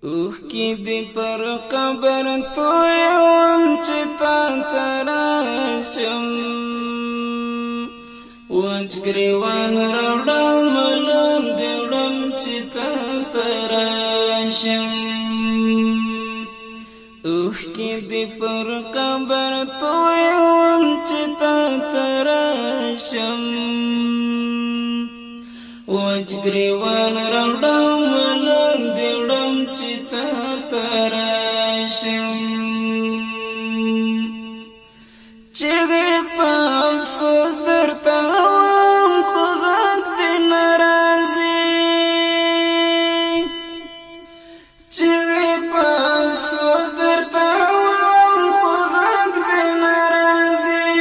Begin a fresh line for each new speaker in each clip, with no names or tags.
اوه کی دی پر قبر تو یوم چتا تراشم وچ گریوان روڑم ملون دیوڑم چتا تراشم اوه کی دی پر قبر تو یوم چتا تراشم وچ گریوان روڑم ملون دیوڑم چتا تراشم چگه پا افسوس در تاوام خودت دی نرازی چگه پا افسوس در تاوام خودت دی نرازی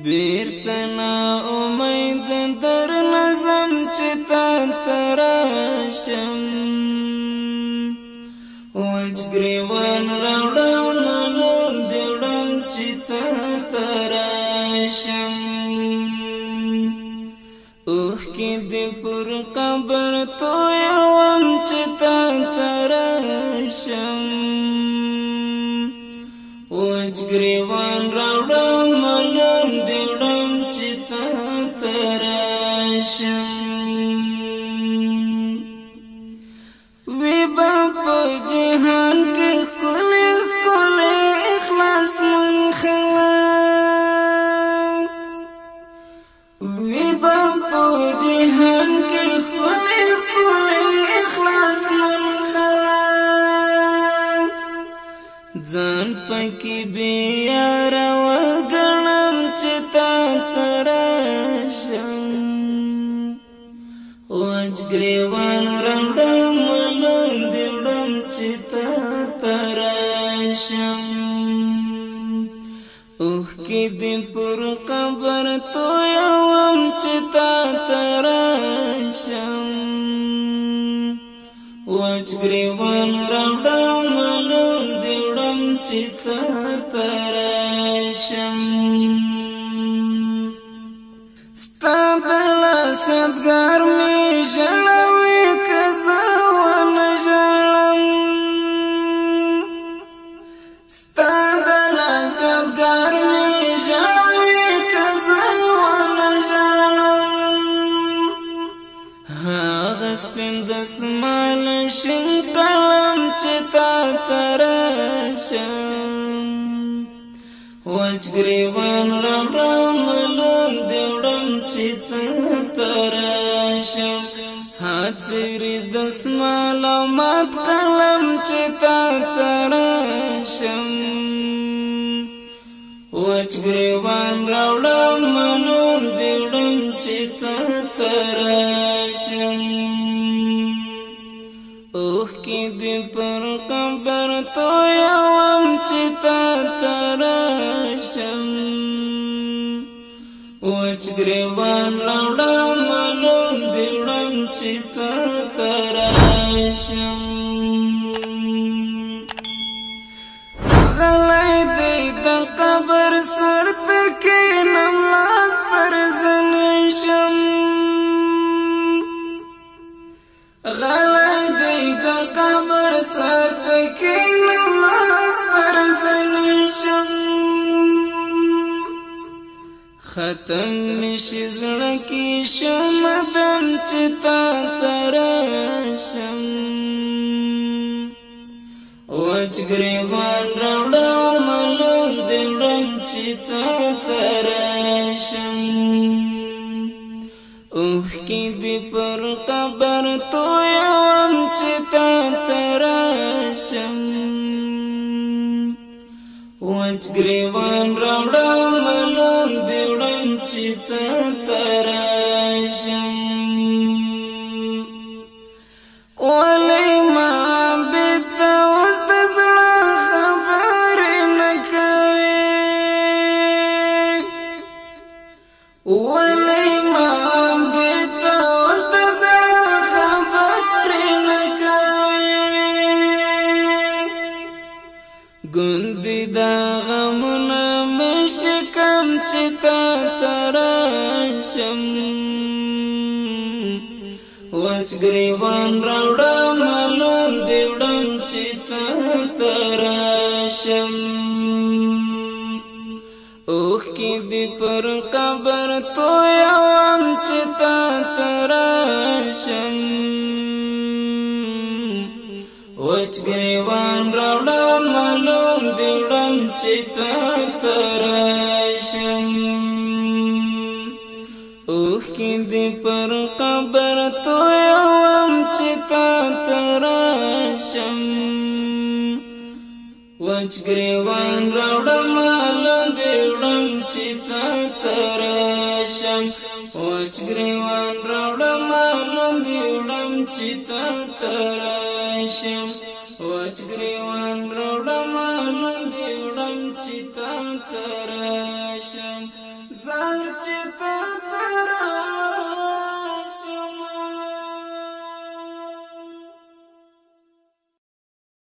بیرتنا امید در نظم چتا تراشم وچ گریوان روڑم ملون دیوڑم چتا تراشم اوه کی دی پر قبر تو یوم چتا تراشم وچ گریوان روڑم ملون دیوڑم چتا تراشم وی باپا جہان کے کلے کلے اخلاص من خلق وی باپا جہان کے کلے کلے اخلاص من خلق زان پکی بیار وگنم چتا تراشم وچ گریوان روڑم ملون دیوڑم چتا تراشم اوه کی دی پر قبر تو یوم چتا تراشم وچ گریوان روڑم ملون دیوڑم چتا تراشم ستا دلا سدگار می جلوی کزا ونجلم ستا دلا سدگار می جلوی کزا ونجلم هاغ سپین دسمال شن قلم چتا تراشم وچ گریوان روڑم ملون دیوڑم چتا تراشم ہاتھ سری دسمال مات قلم چتا تراشم وچ گریوان روڑم ملون دیوڑم چتا تراشم اوه کی دی پر قبر تو یوم چتا تراشم وچ گریوان روڑم ملون دیوڑم چتا تراشم غلی دی دا قبر سر تکینم لاس تر زنشم غلی دی دا قبر سر تکینم لاس تر زنشم ختم نشی زڑکی شمدم چتا تراشم وچ گریوان روڑم ملون دیوڑم چتا تراشم اوه کی دی پر قبر تو یوم چتا تراشم وچ گریوان روڑم ملون دیوڑم چتا تراشم ولی ما بیتا اوس د زړه خبرې نه کوي ولی ما بیتا اوس د زړه خبرې نه کوي ګوندې دا غمونه مې شکم چتا تراشم وچ گریوان راوڑا وچ گریوان راوړم معلوم دی وړم چې تا ته راشم اوښکې دې پر قبر تویوم چې تا ته راشم وچ گریوان راوړم معلوم دی وړم چې تا ته راشم وچ گریوان راوړم معلوم دی وړم چې تا ته راشم وچ گریوان راوړم معلوم دی وړم چې تا ته راشم ځار چې تا ته